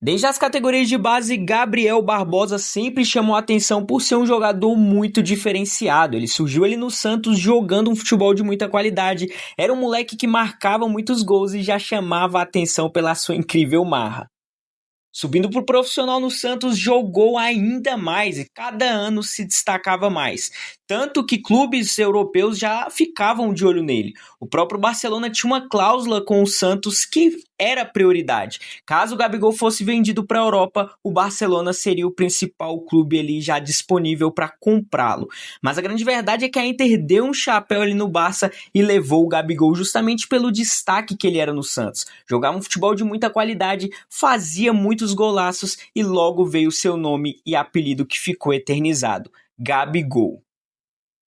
Desde as categorias de base, Gabriel Barbosa sempre chamou a atenção por ser um jogador muito diferenciado. Ele surgiu ali no Santos jogando um futebol de muita qualidade, era um moleque que marcava muitos gols e já chamava a atenção pela sua incrível marra. Subindo para o profissional no Santos, jogou ainda mais e cada ano se destacava mais. Tanto que clubes europeus já ficavam de olho nele. O próprio Barcelona tinha uma cláusula com o Santos que era prioridade. Caso o Gabigol fosse vendido para a Europa, o Barcelona seria o principal clube ali já disponível para comprá-lo. Mas a grande verdade é que a Inter deu um chapéu ali no Barça e levou o Gabigol justamente pelo destaque que ele era no Santos. Jogava um futebol de muita qualidade, fazia muitos golaços e logo veio seu nome e apelido que ficou eternizado: Gabigol.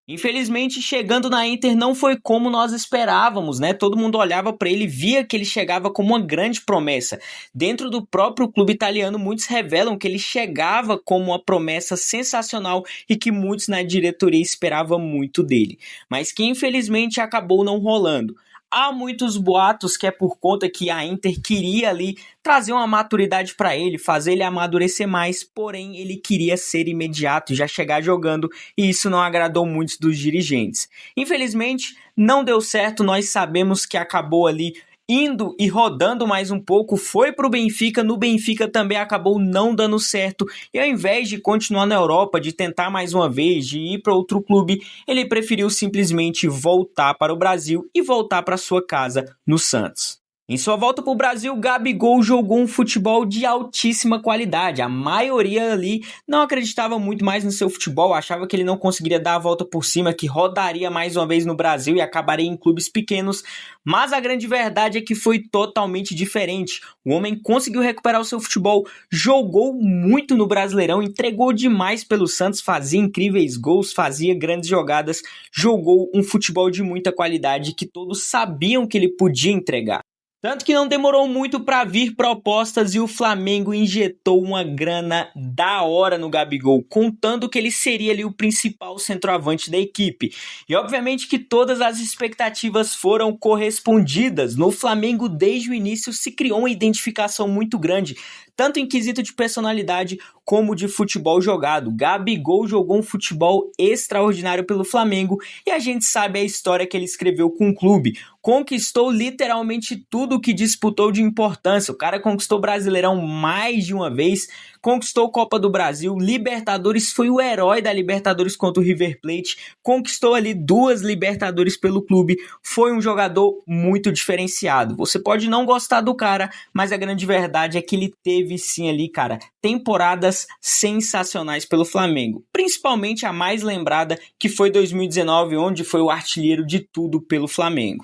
Infelizmente, chegando na Inter não foi como nós esperávamos, né? Todo mundo olhava para ele e via que ele chegava como uma grande promessa. Dentro do próprio clube italiano, muitos revelam que ele chegava como uma promessa sensacional e que muitos na diretoria esperavam muito dele, mas que infelizmente acabou não rolando. Há muitos boatos que é por conta que a Inter queria ali trazer uma maturidade para ele, fazer ele amadurecer mais, porém ele queria ser imediato e já chegar jogando, e isso não agradou muitos dos dirigentes. Infelizmente, não deu certo, nós sabemos que acabou ali indo e rodando mais um pouco, foi para o Benfica, no Benfica também acabou não dando certo, e ao invés de continuar na Europa, de tentar mais uma vez, de ir para outro clube, ele preferiu simplesmente voltar para o Brasil e voltar para sua casa no Santos. Em sua volta para o Brasil, Gabigol jogou um futebol de altíssima qualidade. A maioria ali não acreditava muito mais no seu futebol, achava que ele não conseguiria dar a volta por cima, que rodaria mais uma vez no Brasil e acabaria em clubes pequenos, mas a grande verdade é que foi totalmente diferente. O homem conseguiu recuperar o seu futebol, jogou muito no Brasileirão, entregou demais pelo Santos, fazia incríveis gols, fazia grandes jogadas, jogou um futebol de muita qualidade que todos sabiam que ele podia entregar. Tanto que não demorou muito para vir propostas e o Flamengo injetou uma grana da hora no Gabigol, contando que ele seria ali o principal centroavante da equipe. E obviamente que todas as expectativas foram correspondidas. No Flamengo, desde o início, se criou uma identificação muito grande, tanto em quesito de personalidade como de futebol jogado. Gabigol jogou um futebol extraordinário pelo Flamengo e a gente sabe a história que ele escreveu com o clube. Conquistou literalmente tudo que disputou de importância. O cara conquistou o Brasileirão mais de uma vez, conquistou Copa do Brasil, Libertadores, foi o herói da Libertadores contra o River Plate, conquistou ali 2 Libertadores pelo clube, foi um jogador muito diferenciado. Você pode não gostar do cara, mas a grande verdade é que ele teve sim ali, cara, temporadas sensacionais pelo Flamengo, principalmente a mais lembrada, que foi 2019, onde foi o artilheiro de tudo pelo Flamengo.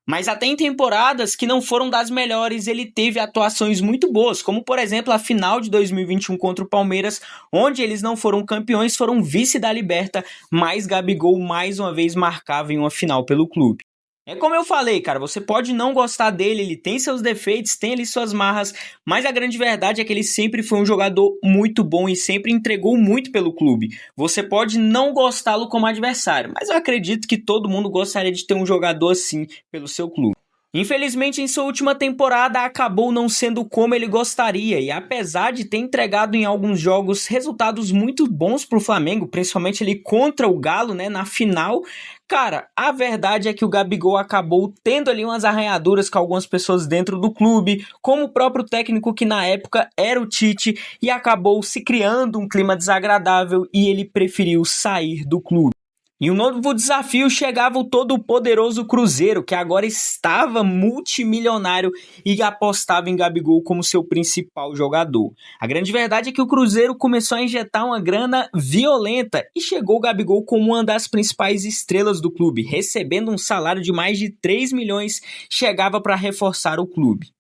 Mas até em temporadas que não foram das melhores, ele teve atuações muito boas, como por exemplo a final de 2021 contra o Palmeiras, onde eles não foram campeões, foram vice da Liberta, mas Gabigol mais uma vez marcava em uma final pelo clube. É como eu falei, cara, você pode não gostar dele, ele tem seus defeitos, tem ali suas marras, mas a grande verdade é que ele sempre foi um jogador muito bom e sempre entregou muito pelo clube. Você pode não gostá-lo como adversário, mas eu acredito que todo mundo gostaria de ter um jogador assim pelo seu clube. Infelizmente, em sua última temporada, acabou não sendo como ele gostaria, e apesar de ter entregado em alguns jogos resultados muito bons para o Flamengo, principalmente ali contra o Galo, né, na final, cara, a verdade é que o Gabigol acabou tendo ali umas arranhaduras com algumas pessoas dentro do clube, como o próprio técnico que na época era o Tite, e acabou se criando um clima desagradável e ele preferiu sair do clube. E um novo desafio chegava o todo-poderoso Cruzeiro, que agora estava multimilionário e apostava em Gabigol como seu principal jogador. A grande verdade é que o Cruzeiro começou a injetar uma grana violenta e chegou o Gabigol como uma das principais estrelas do clube, recebendo um salário de mais de 3 milhões, chegava para reforçar o clube.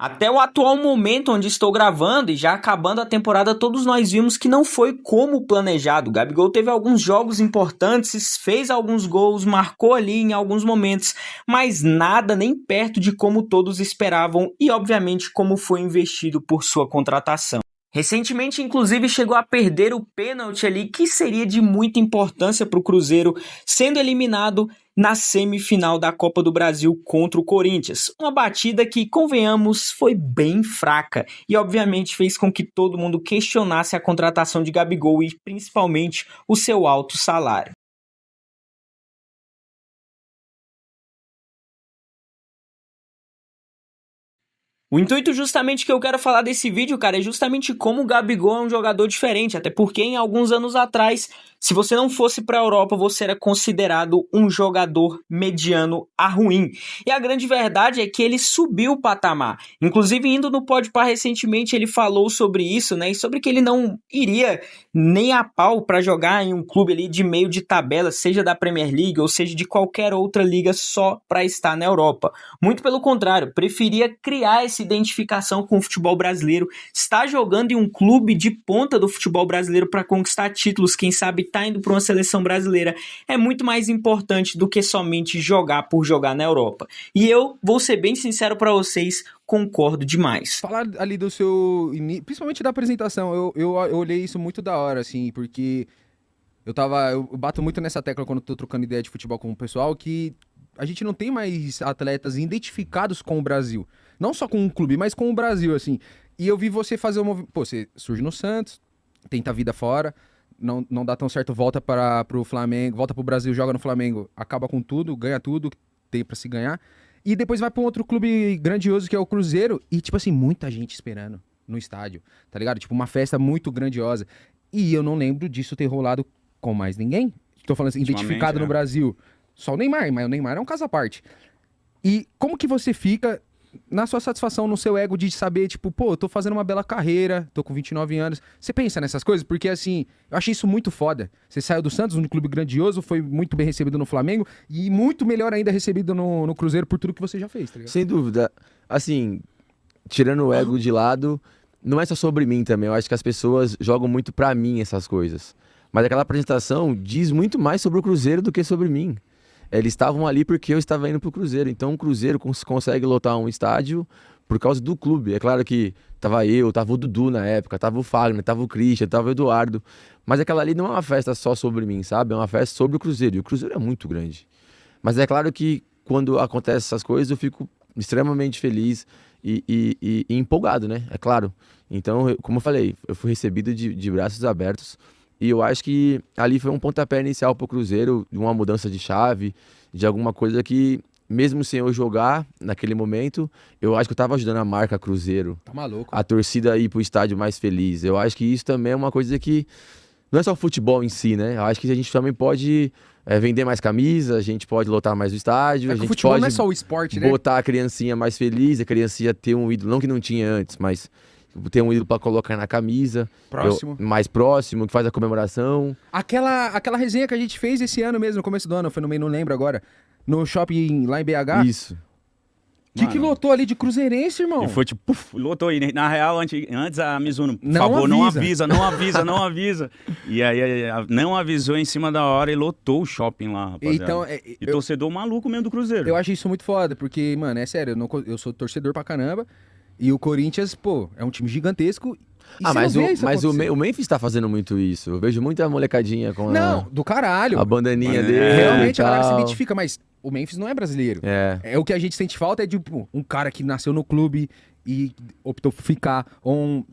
Até o atual momento onde estou gravando e já acabando a temporada, todos nós vimos que não foi como planejado. O Gabigol teve alguns jogos importantes, fez alguns gols, marcou ali em alguns momentos, mas nada nem perto de como todos esperavam e obviamente como foi investido por sua contratação. Recentemente, inclusive, chegou a perder o pênalti ali, que seria de muita importância para o Cruzeiro, sendo eliminado na semifinal da Copa do Brasil contra o Corinthians. Uma batida que, convenhamos, foi bem fraca e obviamente fez com que todo mundo questionasse a contratação de Gabigol e principalmente o seu alto salário. O intuito justamente que eu quero falar desse vídeo, cara, é justamente como o Gabigol é um jogador diferente, até porque em alguns anos atrás, se você não fosse para a Europa, você era considerado um jogador mediano a ruim. E a grande verdade é que ele subiu o patamar. Inclusive, indo no Podpah recentemente, ele falou sobre isso, né, e sobre que ele não iria nem a pau para jogar em um clube ali de meio de tabela, seja da Premier League ou seja de qualquer outra liga só para estar na Europa. Muito pelo contrário, preferia criar essa identificação com o futebol brasileiro, estar jogando em um clube de ponta do futebol brasileiro para conquistar títulos, quem sabe tá indo para uma seleção brasileira, é muito mais importante do que somente jogar por jogar na Europa. E eu vou ser bem sincero para vocês, concordo demais. Falar ali do seu, principalmente da apresentação, eu olhei isso muito da hora, assim, porque eu bato muito nessa tecla quando eu tô trocando ideia de futebol com o pessoal, que a gente não tem mais atletas identificados com o Brasil. Não só com o clube, mas com o Brasil, assim. E eu vi você fazer uma... Pô, você surge no Santos, tenta a vida fora, não dá tão certo, volta pro Flamengo, volta pro Brasil, joga no Flamengo, acaba com tudo, ganha tudo que tem pra se ganhar. E depois vai pra um outro clube grandioso, que é o Cruzeiro, e, tipo assim, muita gente esperando no estádio, tá ligado? Tipo, uma festa muito grandiosa. E eu não lembro disso ter rolado com mais ninguém. Tô falando assim, identificado no Brasil. Só o Neymar, mas o Neymar é um caso à parte. E como que você fica na sua satisfação, no seu ego de saber, tipo, pô, eu tô fazendo uma bela carreira, tô com 29 anos. Você pensa nessas coisas? Porque, assim, eu achei isso muito foda. Você saiu do Santos, um clube grandioso, foi muito bem recebido no Flamengo e muito melhor ainda recebido no Cruzeiro por tudo que você já fez, tá ligado? Sem dúvida. Assim, tirando o ego de lado, não é só sobre mim também. Eu acho que as pessoas jogam muito pra mim essas coisas. Mas aquela apresentação diz muito mais sobre o Cruzeiro do que sobre mim. Eles estavam ali porque eu estava indo pro Cruzeiro. Então o Cruzeiro consegue lotar um estádio por causa do clube. É claro que tava eu, tava o Dudu na época, tava o Fagner, tava o Christian, tava o Eduardo. Mas aquela ali não é uma festa só sobre mim, sabe? É uma festa sobre o Cruzeiro. E o Cruzeiro é muito grande. Mas é claro que quando acontecem essas coisas eu fico extremamente feliz e empolgado, né? É claro. Então, como eu falei, eu fui recebido de braços abertos. E eu acho que ali foi um pontapé inicial pro Cruzeiro, de uma mudança de chave, de alguma coisa que, mesmo sem eu jogar naquele momento, eu acho que eu tava ajudando a marca Cruzeiro. Tá maluco. A torcida a ir pro estádio mais feliz. Eu acho que isso também é uma coisa que não é só o futebol em si, né? Eu acho que a gente também pode vender mais camisa, a gente pode lotar mais o estádio, a gente o futebol pode não é só o esporte, né? botar a criancinha mais feliz, a criancinha ter um ídolo, não que não tinha antes, mas ter um ídolo pra colocar na camisa. Próximo. Mais próximo, que faz a comemoração. Aquela resenha que a gente fez esse ano mesmo, no começo do ano, foi no meio, não lembro agora, no shopping lá em BH. Isso. Que lotou ali de cruzeirense, irmão? E foi tipo, puf, lotou aí. Na real, antes a Mizuno, por Não favor, avisa. não avisa. E aí não avisou em cima da hora e lotou o shopping lá, rapaziada. Então, e torcedor maluco mesmo do Cruzeiro. eu acho isso muito foda, porque, mano, é sério, eu sou torcedor pra caramba. E o Corinthians, pô, é um time gigantesco. Mas o Memphis tá fazendo muito isso. Eu vejo muita molecadinha com do caralho. a bandaninha dele. Realmente e a galera se tal. identifica, mas o Memphis não é brasileiro. É. O que a gente sente falta é de um cara que nasceu no clube e optou por ficar, ou um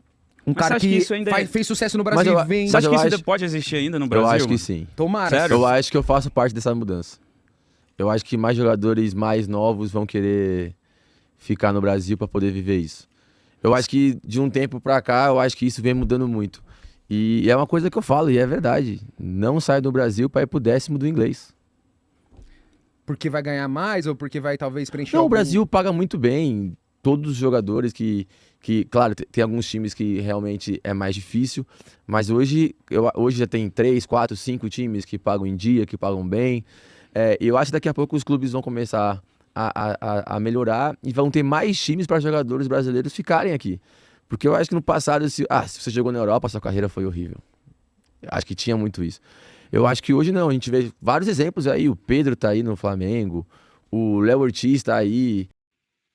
Mas cara você acha que que isso ainda fez sucesso no Mas Brasil eu- e vem. Você acha eu que isso acho- ainda pode existir ainda no Eu Brasil? acho que mano? sim. Tomara. Sério? Eu acho que eu faço parte dessa mudança. Eu acho que mais jogadores mais novos vão querer ficar no Brasil pra poder viver isso. Eu acho que de um tempo pra cá, eu acho que isso vem mudando muito. E é uma coisa que eu falo, e é verdade. Não sai do Brasil pra ir pro 10º do inglês. Porque vai ganhar mais ou porque vai talvez preencher Não, o algum- Brasil paga muito bem. Todos os jogadores claro, tem alguns times que realmente é mais difícil, mas hoje já tem 3, 4, 5 times que pagam em dia, que pagam bem. E eu acho que daqui a pouco os clubes vão começar a melhorar e vão ter mais times para jogadores brasileiros ficarem aqui. Porque eu acho que no passado, se você jogou na Europa, sua carreira foi horrível. Eu acho que tinha muito isso. Eu acho que hoje não, a gente vê vários exemplos aí. O Pedro tá aí no Flamengo, o Léo Ortiz tá aí.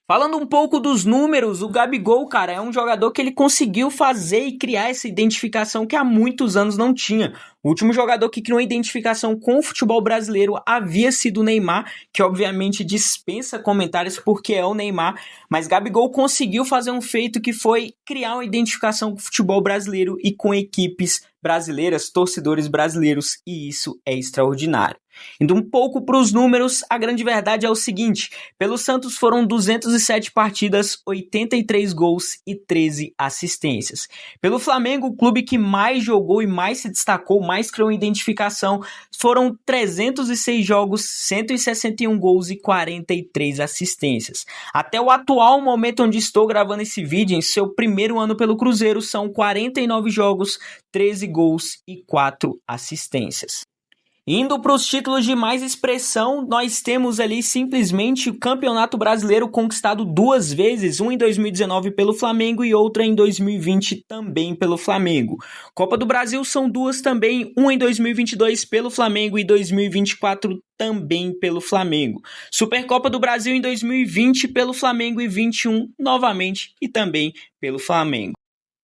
Falando um pouco dos números, o Gabigol, cara, é um jogador que ele conseguiu fazer e criar essa identificação que há muitos anos não tinha. O último jogador que criou uma identificação com o futebol brasileiro havia sido o Neymar, que obviamente dispensa comentários porque é o Neymar, mas Gabigol conseguiu fazer um feito que foi criar uma identificação com o futebol brasileiro e com equipes brasileiras, torcedores brasileiros, e isso é extraordinário. Indo um pouco para os números, a grande verdade é o seguinte: pelo Santos foram 207 partidas, 83 gols e 13 assistências. Pelo Flamengo, o clube que mais jogou e mais se destacou, mais criou identificação, foram 306 jogos, 161 gols e 43 assistências. Até o atual momento onde estou gravando esse vídeo, em seu primeiro ano pelo Cruzeiro, são 49 jogos, 13 gols e 4 assistências. Indo para os títulos de mais expressão, nós temos ali simplesmente o Campeonato Brasileiro conquistado 2 vezes, um em 2019 pelo Flamengo e outra em 2020 também pelo Flamengo. Copa do Brasil são 2 também, um em 2022 pelo Flamengo e 2024 também pelo Flamengo. Supercopa do Brasil em 2020 pelo Flamengo e 21 novamente e também pelo Flamengo.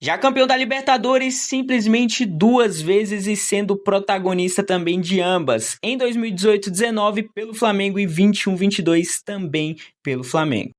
Já campeão da Libertadores simplesmente 2 vezes e sendo protagonista também de ambas, em 2018-19 pelo Flamengo e 21-22 também pelo Flamengo.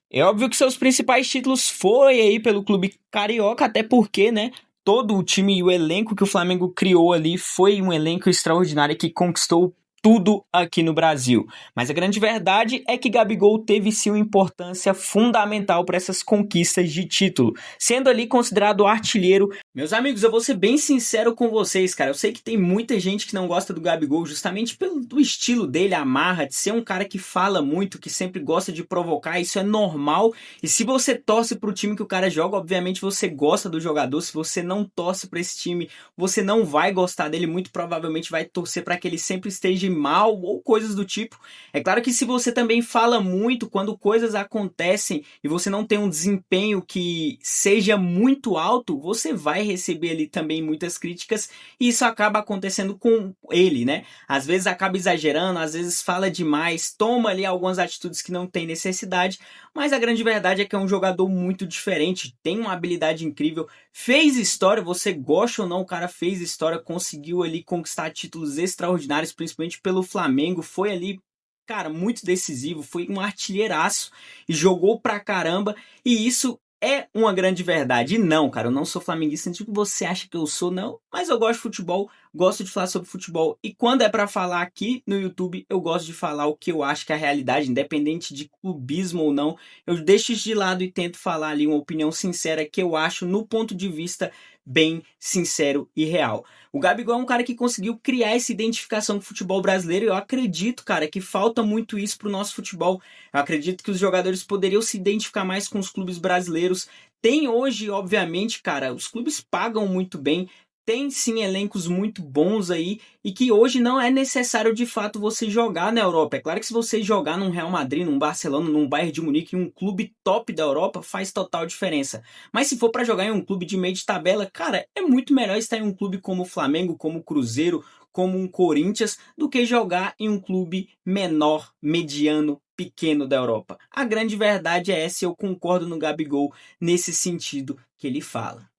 É óbvio que seus principais títulos foram aí pelo clube carioca, até porque, né, todo o time e o elenco que o Flamengo criou ali foi um elenco extraordinário que conquistou tudo aqui no Brasil. Mas a grande verdade é que Gabigol teve sim uma importância fundamental para essas conquistas de título, sendo ali considerado artilheiro. Meus amigos, eu vou ser bem sincero com vocês, cara. Eu sei que tem muita gente que não gosta do Gabigol justamente pelo estilo dele, a marra, de ser um cara que fala muito, que sempre gosta de provocar. Isso é normal. E se você torce pro time que o cara joga, obviamente você gosta do jogador. Se você não torce para esse time, você não vai gostar dele. Muito provavelmente vai torcer para que ele sempre esteja mal ou coisas do tipo. É claro que se você também fala muito quando coisas acontecem e você não tem um desempenho que seja muito alto, você vai receber ali também muitas críticas e isso acaba acontecendo com ele, né? Às vezes acaba exagerando, às vezes fala demais, toma ali algumas atitudes que não tem necessidade, mas a grande verdade é que é um jogador muito diferente, tem uma habilidade incrível, fez história, você gosta ou não, o cara fez história, conseguiu ali conquistar títulos extraordinários, principalmente pelo Flamengo, foi ali, cara, muito decisivo, foi um artilheiraço e jogou pra caramba, e isso é uma grande verdade. E não, cara, eu não sou flamenguista, tipo você acha que eu sou, não, mas eu gosto de futebol, gosto de falar sobre futebol, e quando é pra falar aqui no YouTube, eu gosto de falar o que eu acho que é a realidade, independente de clubismo ou não, eu deixo isso de lado e tento falar ali uma opinião sincera que eu acho no ponto de vista bem sincero e real. O Gabigol é um cara que conseguiu criar essa identificação com o futebol brasileiro e eu acredito, cara, que falta muito isso pro nosso futebol. Eu acredito que os jogadores poderiam se identificar mais com os clubes brasileiros. Tem hoje, obviamente, cara, os clubes pagam muito bem, tem sim elencos muito bons aí e que hoje não é necessário de fato você jogar na Europa. É claro que se você jogar num Real Madrid, num Barcelona, num Bayern de Munique, em um clube top da Europa, faz total diferença. Mas se for para jogar em um clube de meio de tabela, cara, é muito melhor estar em um clube como o Flamengo, como o Cruzeiro, como um Corinthians, do que jogar em um clube menor, mediano, pequeno da Europa. A grande verdade é essa e eu concordo no Gabigol nesse sentido que ele fala.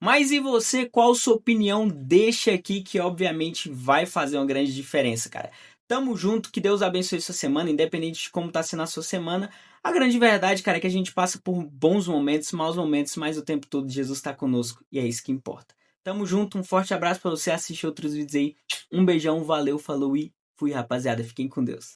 Mas e você, qual sua opinião? Deixa aqui que obviamente vai fazer uma grande diferença, cara. Tamo junto, que Deus abençoe sua semana, independente de como tá sendo a sua semana. A grande verdade, cara, é que a gente passa por bons momentos, maus momentos, mas o tempo todo Jesus tá conosco e é isso que importa. Tamo junto, um forte abraço pra você, assistir outros vídeos aí. Um beijão, valeu, falou e fui, rapaziada. Fiquem com Deus.